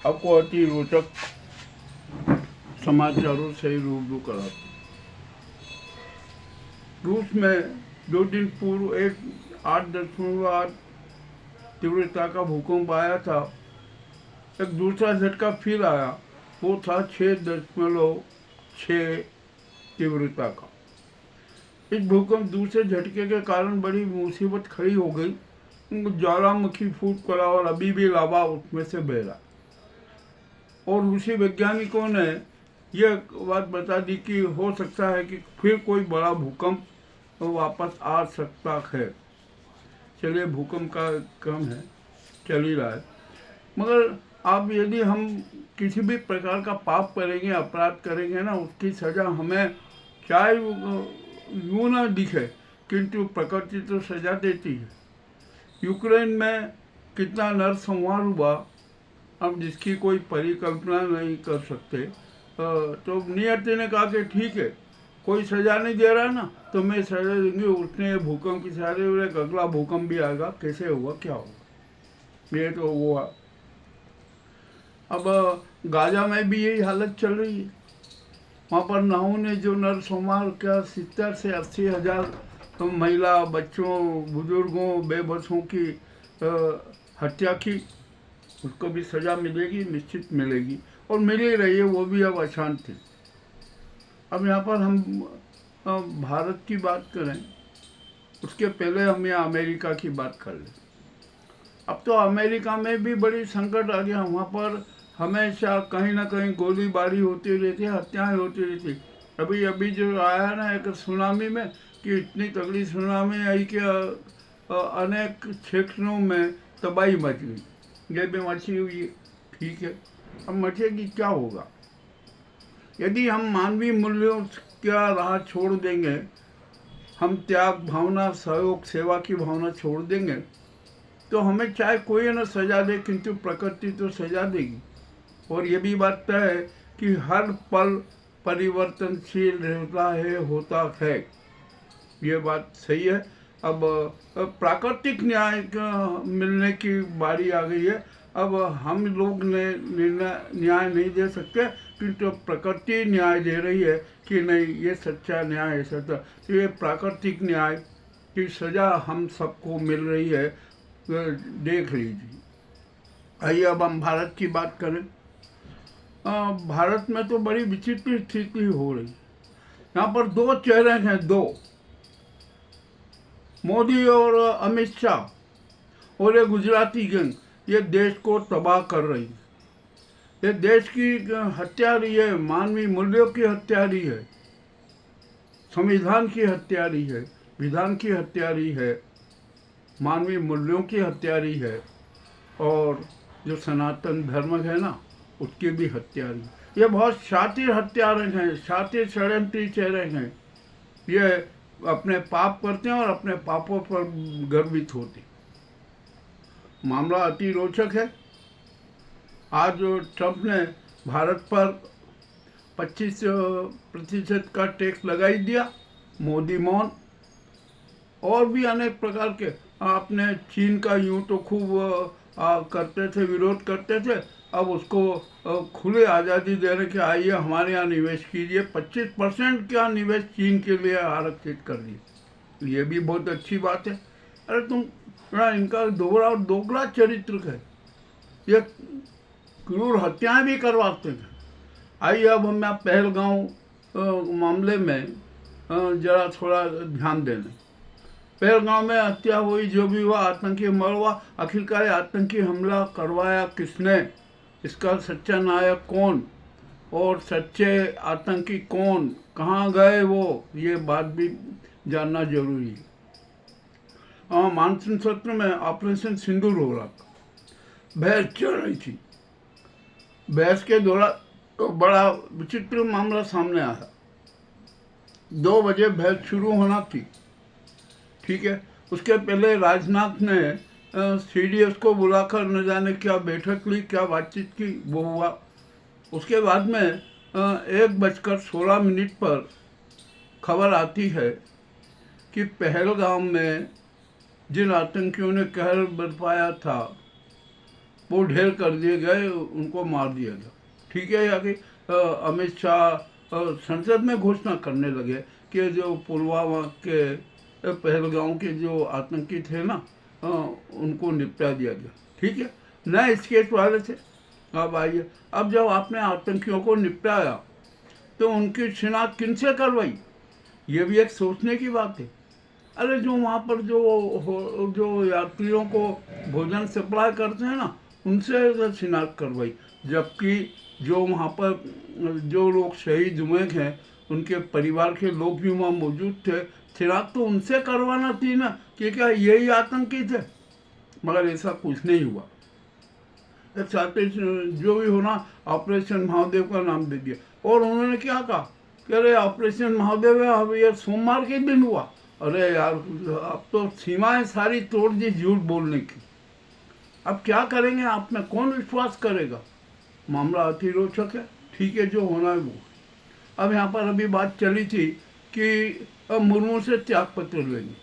आपको अति रोचक समाचारों से ही रूबरू कराते। रूस में 2 दिन पूर्व एक 8.8 तीव्रता का भूकंप आया था। एक दूसरा झटका फिर आया, वो था 6.6 तीव्रता का। इस भूकंप दूसरे झटके के कारण बड़ी मुसीबत खड़ी हो गई। ज्वालामुखी फूट पड़ा और अभी भी लावा उसमें से बह रहा। और रूसी वैज्ञानिकों ने यह बात बता दी कि हो सकता है कि फिर कोई बड़ा भूकंप वापस आ सकता है। चलिए, भूकंप का क्रम है, चल ही रहा है। मगर आप यदि हम किसी भी प्रकार का पाप करेंगे, अपराध करेंगे ना, उसकी सज़ा हमें चाहे यूँ ना दिखे, किंतु प्रकृति तो सज़ा देती है। यूक्रेन में कितना नरसंहार हुआ, हम जिसकी कोई परिकल्पना नहीं कर सकते। तो नियति ने कहा कि ठीक है, कोई सज़ा नहीं दे रहा ना, तो मैं सज़ा दूंगी। उसने भूकंप की सारे एक अगला भूकंप भी आएगा, कैसे होगा, क्या होगा, ये तो हुआ। अब गाजा में भी यही हालत चल रही है। वहाँ पर नाहू ने जो नरसंहार का 70 से 80 हज़ार तो महिला, बच्चों, बुजुर्गों, बेबसों की हत्या की, उसको भी सज़ा मिलेगी, निश्चित मिलेगी, और मिल ही रही है। वो भी अब अशांति। अब यहाँ पर हम भारत की बात करें, उसके पहले हम यहाँ अमेरिका की बात कर लें। अब तो अमेरिका में भी बड़ी संकट आ गया। वहाँ पर हमेशा कहीं ना कहीं गोलीबारी होती रहती है, हत्याएं होती रहती। अभी जो आया ना एक सुनामी में, कि इतनी तगड़ी सुनामी आई कि अनेक क्षेत्रों में तबाही मच गई। ये भी मची हुई है, ठीक है, अब मचेगी, क्या होगा। यदि हम मानवीय मूल्यों का राह छोड़ देंगे, हम त्याग भावना, सहयोग, सेवा की भावना छोड़ देंगे, तो हमें चाहे कोई न सजा दे, किंतु प्रकृति तो सजा देगी। और ये भी बात तय है कि हर पल परिवर्तनशील रहता है, होता है। ये बात सही है। अब प्राकृतिक न्याय मिलने की बारी आ गई है। अब हम लोग ने न्याय नहीं दे सकते, किंतु प्रकृति न्याय दे रही है कि नहीं, ये सच्चा न्याय है, सच्चा। तो ये प्राकृतिक न्याय की सज़ा हम सबको मिल रही है, देख लीजिए। आइए अब हम भारत की बात करें। भारत में तो बड़ी विचित्र स्थिति हो रही। यहाँ पर 2 चेहरे हैं, 2, मोदी और अमित शाह और ये गुजराती गैंग, ये देश को तबाह कर रही है। ये देश की हत्यारी है, मानवीय मूल्यों की हत्यारी है, संविधान की हत्यारी है, विधान की हत्यारी है, मानवीय मूल्यों की हत्यारी है, और जो सनातन धर्म है ना, उसकी भी हत्यारी। ये बहुत शातिर हत्यारे हैं, शातिर षड्यंत्री चेहरे हैं। ये अपने पाप करते हैं और अपने पापों पर गर्वित होते। मामला अति रोचक है। आज ट्रंप ने भारत पर 25% का टैक्स लगा ही दिया, मोदी मौन। और भी अनेक प्रकार के, आपने चीन का यूं तो खूब करते थे, विरोध करते थे, अब उसको खुले आज़ादी देने के, आइए हमारे यहाँ निवेश कीजिए। 25% का निवेश चीन के लिए आरक्षित कर दिए। ये भी बहुत अच्छी बात है। अरे तुम इनका दोगला चरित्र है, ये क्रूर हत्याएं भी करवाते हैं। आइए अब हम पहलगांव मामले में जरा थोड़ा ध्यान देना। पहलगांव में हत्या हुई, जो भी हुआ, आतंकी हमला हुआ, आखिरकार आतंकी हमला करवाया किसने, इसका सच्चा नायक कौन, और सच्चे आतंकी कौन, कहाँ गए वो, ये बात भी जानना जरूरी है। मानसून सत्र में ऑपरेशन सिंदूर हो रहा था, बहस चल रही थी। बहस के दौरान तो बड़ा विचित्र मामला सामने आया। 2 बजे बहस शुरू होना थी, ठीक है। उसके पहले राजनाथ ने CDS को बुलाकर न जाने क्या बैठक ली, क्या बातचीत की, वो हुआ। उसके बाद में 1:16 पर खबर आती है कि पहलगाम में जिन आतंकियों ने कहर बरपाया था, वो ढेर कर दिए गए, उनको मार दिया गया। ठीक है, या कि अमित शाह संसद में घोषणा करने लगे कि जो पुलवामा के पहलगांव के जो आतंकी थे ना, उनको निपटा दिया गया। ठीक है, न इस केस वाले थे। अब आइए, अब जब आपने आतंकियों को निपटाया तो उनकी शिनाख्त किनसे करवाई, ये भी एक सोचने की बात है। अरे जो वहाँ पर जो यात्रियों को भोजन सप्लाई करते हैं ना, उनसे शिनाख्त करवाई। जबकि जो वहाँ पर जो लोग शहीद हुए हैं, उनके परिवार के लोग भी वहाँ मौजूद थे, शिनाख्त तो उनसे करवाना थी ना कि क्या यही आतंकी थे। मगर ऐसा कुछ नहीं हुआ। एक साथ जो भी होना, ऑपरेशन महादेव का नाम दे दिया। और उन्होंने क्या कहा कि अरे ऑपरेशन महादेव है, अब ये सोमवार के दिन हुआ। अरे यार, अब तो सीमाएं सारी तोड़ दी झूठ बोलने की। अब क्या करेंगे, आप में कौन विश्वास करेगा। मामला अतिरोचक है। ठीक है, जो होना है वो। अब यहाँ पर अभी बात चली थी कि मुर्मू से त्याग पत्र लेंगे,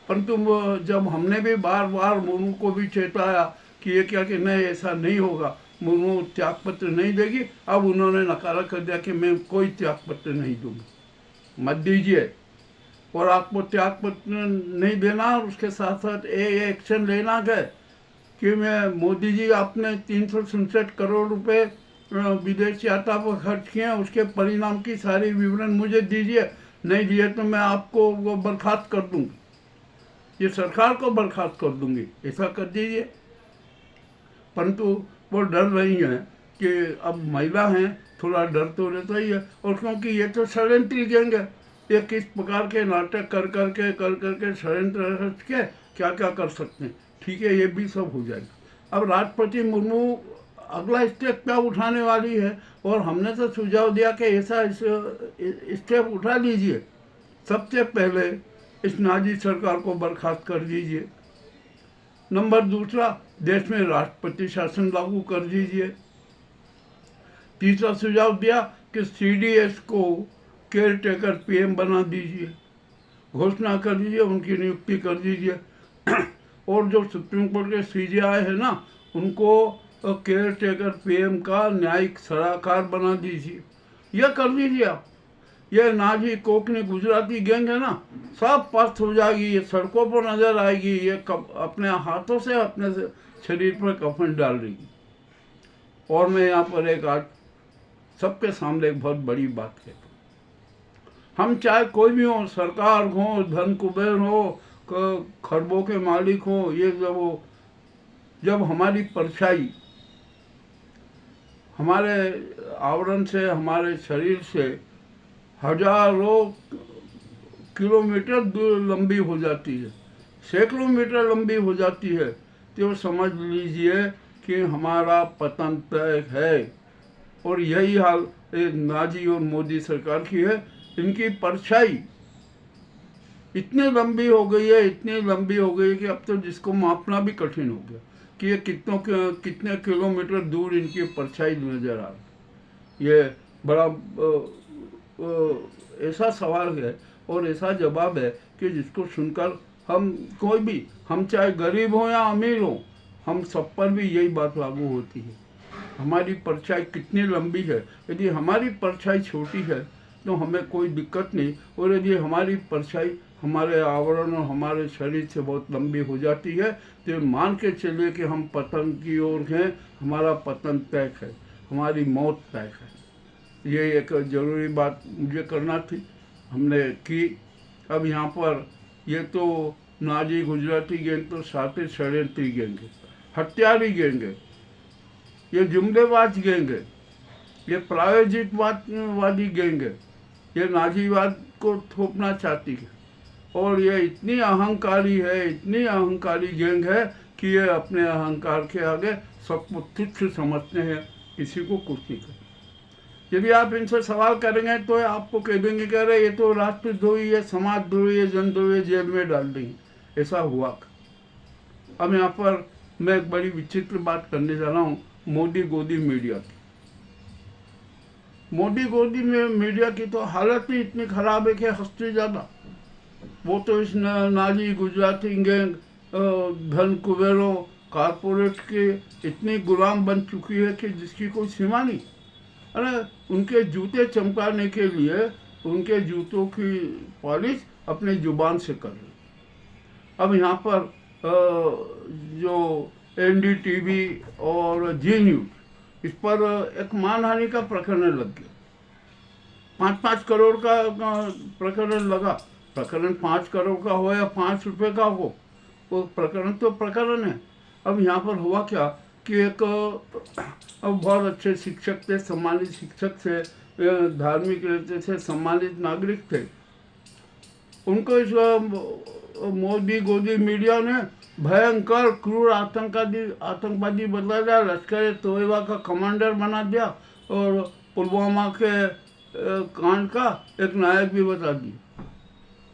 परंतु जब हमने भी बार बार मुर्मू को भी चेताया कि ये क्या कि नहीं, ऐसा नहीं होगा, मुर्मू त्याग पत्र नहीं देगी, अब उन्होंने नकारा कर दिया कि मैं कोई त्याग पत्र नहीं दूंगी। मत दीजिए। और आपको त्याग पत्र नहीं देना और उसके साथ साथ एक्शन लेना है कि मैं मोदी जी, आपने 367 करोड़ रुपए विदेश यात्रा पर खर्च किए हैं, उसके परिणाम की सारी विवरण मुझे दीजिए। नहीं दिए तो मैं आपको वो बर्खास्त कर दूंगी, ये सरकार को बर्खास्त कर दूंगी, ऐसा कर दीजिए। परंतु वो डर रही हैं कि अब महिला हैं, थोड़ा डर तो रहता ही है। और क्योंकि ये तो षड्यंत्री गैंग है, ये किस प्रकार के नाटक कर करके षड्यंत्र रच के क्या क्या कर सकते हैं। ठीक है, ये भी सब हो जाएगा। अब राष्ट्रपति मुर्मू अगला स्टेप क्या उठाने वाली है, और हमने तो सुझाव दिया कि ऐसा स्टेप उठा लीजिए। सबसे पहले इस नाजी सरकार को बर्खास्त कर दीजिए। नंबर दूसरा, देश में राष्ट्रपति शासन लागू कर दीजिए। तीसरा सुझाव दिया कि CDS को केयर टेकर PM बना दीजिए, घोषणा कर दीजिए, उनकी नियुक्ति कर दीजिए। और जो सुप्रीम कोर्ट के CJI है ना, उनको केयर टेकर PM का न्यायिक सलाहकार बना दीजिए। यह कर दीजिए आप। ये नाजी कोकनी गुजराती गैंग है ना, सब पस्त हो जाएगी, ये सड़कों पर नजर आएगी, ये अपने हाथों से अपने शरीर पर कफन डाल रही। और मैं यहाँ पर एक आज सबके सामने एक बहुत बड़ी बात कहता हूँ। हम चाहे कोई भी हो, सरकार हो, धन कुबेर हो, खरबों के मालिक हो, ये जब हमारी परछाई हमारे आवरण से, हमारे शरीर से हजारों किलोमीटर दूर लंबी हो जाती है, सैकड़ों मीटर लंबी हो जाती है, तो समझ लीजिए कि हमारा पतन तय है। और यही हाल नाजी और मोदी सरकार की है। इनकी परछाई इतनी लंबी हो गई है, इतनी लंबी हो गई कि अब तो जिसको मापना भी कठिन हो गया कि ये कितने किलोमीटर दूर इनकी परछाई नजर आ रही। ये बड़ा ऐसा सवाल है और ऐसा जवाब है कि जिसको सुनकर कोई भी, हम चाहे गरीब हो या अमीर हो, हम सब पर भी यही बात लागू होती है। हमारी परछाई कितनी लंबी है। यदि हमारी परछाई छोटी है तो हमें कोई दिक्कत नहीं, और यदि हमारी परछाई हमारे आवरण और हमारे शरीर से बहुत लंबी हो जाती है तो मान के चलिए कि हम पतन की ओर हैं, हमारा पतन तय है, हमारी मौत तय है। ये एक ज़रूरी बात मुझे करना थी, हमने की। अब यहाँ पर ये तो नाजी गुजराती गैंग तो साथ ही षड्यंत्री गैंग है, हत्यारी गैंग है, ये जुमलेबाज गैंग है, ये प्रायोजितवादी गैंग है, ये नाजीवाद को थोपना चाहती है। और ये इतनी अहंकारी है, इतनी अहंकारी गैंग है कि ये अपने अहंकार के आगे सबको तुच्छ समझते हैं, किसी को कुछ नहीं करते। यदि आप इनसे सवाल करेंगे तो आपको कह देंगे कि अरे ये तो राष्ट्रद्रोही है, समाजद्रोही है, जनद्रोही, जेल में डाल देंगे। ऐसा हुआ। अब यहाँ पर मैं एक बड़ी विचित्र बात करने जा रहा हूँ मोदी गोदी मीडिया की। मोदी गोदी में मीडिया की तो हालत ही इतनी खराब है कि हंसते ज़्यादा। वो तो इस नाजी गुजराती गैंग, धन कुबेरों कारपोरेट के इतनी गुलाम बन चुकी है कि जिसकी कोई सीमा नहीं। अरे उनके जूते चमकाने के लिए उनके जूतों की पॉलिश अपनी जुबान से कर रही। अब यहाँ पर जो एनडीटीवी और जी न्यूज़, इस पर एक मानहानि का प्रकरण लग गया। 5-5 करोड़ का प्रकरण लगा। प्रकरण 5 करोड़ का हो या 5 रुपए का हो, वो प्रकरण तो प्रकरण है। अब यहाँ पर हुआ क्या कि एक बहुत अच्छे शिक्षक थे, सम्मानित शिक्षक थे, धार्मिक रहते थे, सम्मानित नागरिक थे। उनको इस मोदी गोदी मीडिया ने भयंकर क्रूर आतंकवादी बदला दिया, लश्कर तोयबा का कमांडर बना दिया और पुलवामा के कांड का एक नायक भी बता दिया।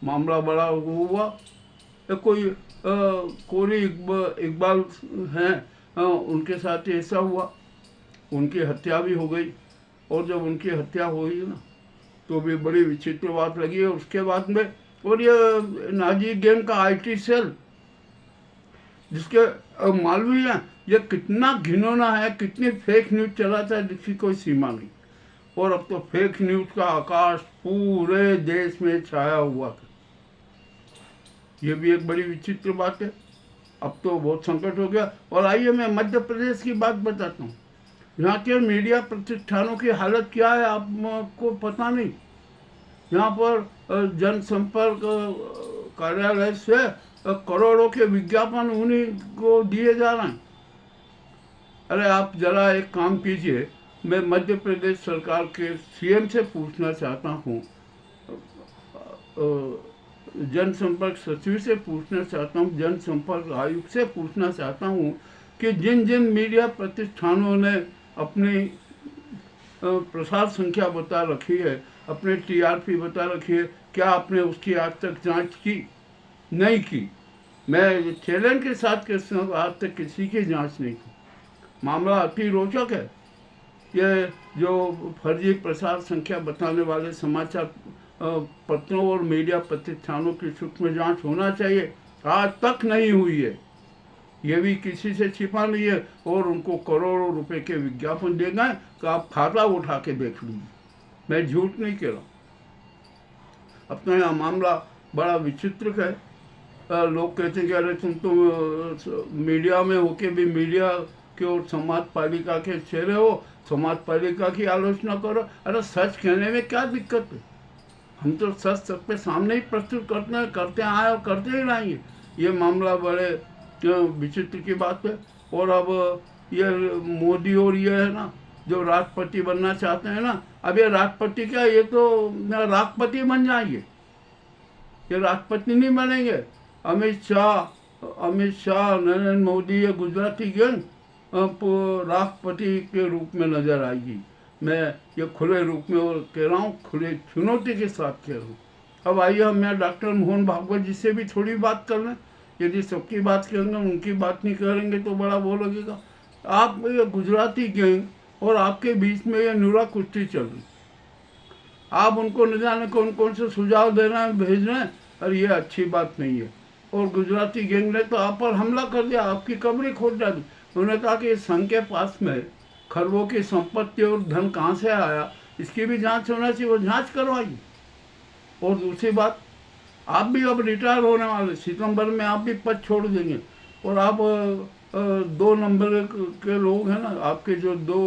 मामला बड़ा हुआ। कोई कोरी इकबाल हैं, उनके साथ ऐसा हुआ, उनकी हत्या भी हो गई। और जब उनकी हत्या हुई ना, तो भी बड़ी विचित्र बात लगी। और उसके बाद में और ये नाजी गैंग का आईटी सेल, जिसके मालूम है ये कितना घिनौना है, कितनी फेक न्यूज़ चलाता है जिसकी कोई सीमा नहीं। और अब तो फेक न्यूज़ का आकाश पूरे देश में छाया हुआ है। ये भी एक बड़ी विचित्र बात है। अब तो बहुत संकट हो गया। और आइए मैं मध्य प्रदेश की बात बताता हूँ। यहाँ के मीडिया प्रतिष्ठानों की हालत क्या है आपको पता नहीं। यहाँ पर जनसंपर्क कार्यालय से करोड़ों के विज्ञापन उन्हीं को दिए जा रहे हैं। अरे आप जरा एक काम कीजिए, मैं मध्य प्रदेश सरकार के सीएम से पूछना चाहता हूँ, जनसंपर्क सचिव से पूछना चाहता हूँ, जनसंपर्क आयुक्त से पूछना चाहता हूँ कि जिन जिन मीडिया प्रतिष्ठानों ने अपनी प्रसार संख्या बता रखी है, अपने टीआरपी बता रखी है, क्या आपने उसकी आज तक जांच की? नहीं की। मैं चैलेंज के साथ कहता हूँ, आज तक किसी की जांच नहीं की। मामला अति रोचक है। ये जो फर्जी प्रसार संख्या बताने वाले समाचार पत्रों और मीडिया प्रतिष्ठानों की सूक्ष्म जांच होना चाहिए, आज तक नहीं हुई है। ये भी किसी से छिपा नहीं है। और उनको करोड़ों रुपए के विज्ञापन दे गए तो आप खाता उठा के देख लीजिए, मैं झूठ नहीं कह रहा। अपना यह मामला बड़ा विचित्र है। लोग कहते हैं कि अरे तुम तो मीडिया में होके भी मीडिया के और समाज पालिका के चेहरे हो, समाज पालिका की आलोचना करो। अरे सच कहने में क्या दिक्कत है? हम तो सच सबके सामने ही प्रस्तुत करते आए और करते ही रहेंगे। ये मामला बड़े विचित्र की बात है। और अब ये मोदी और ये है ना जो राष्ट्रपति बनना चाहते हैं ना, अब ये राष्ट्रपति क्या, ये तो राष्ट्रपति बन जाएंगे, ये राष्ट्रपति नहीं बनेंगे। अमित शाह, नरेंद्र मोदी, ये गुजराती गैंग राष्ट्रपति के रूप में नजर आएगी। मैं ये खुले रूप में और कह रहा हूँ, खुले चुनौती के साथ कह रहा हूँ। अब आइए हम यहाँ डॉक्टर मोहन भागवत जी से भी थोड़ी बात कर लें। यदि सबकी बात करेंगे, उनकी बात नहीं करेंगे तो बड़ा वो लगेगा। आप ये गुजराती गैंग और आपके बीच में ये नुरा कुश्ती चल रही, आप उनको न जाने कौन कौन से सुझाव दे रहे हैं, भेज रहे हैं। और ये अच्छी बात नहीं है। और गुजराती गैंग ने तो आप पर हमला कर दिया, आपकी कब्रें खोद डाली। उन्होंने कहा कि संघ के पास में खरबों की संपत्ति और धन कहाँ से आया, इसकी भी जांच होना चाहिए, वो जांच करवाइए। और दूसरी बात, आप भी अब रिटायर होने वाले, सितंबर में आप भी पद छोड़ देंगे। और आप 2 नंबर के लोग हैं ना, आपके जो 2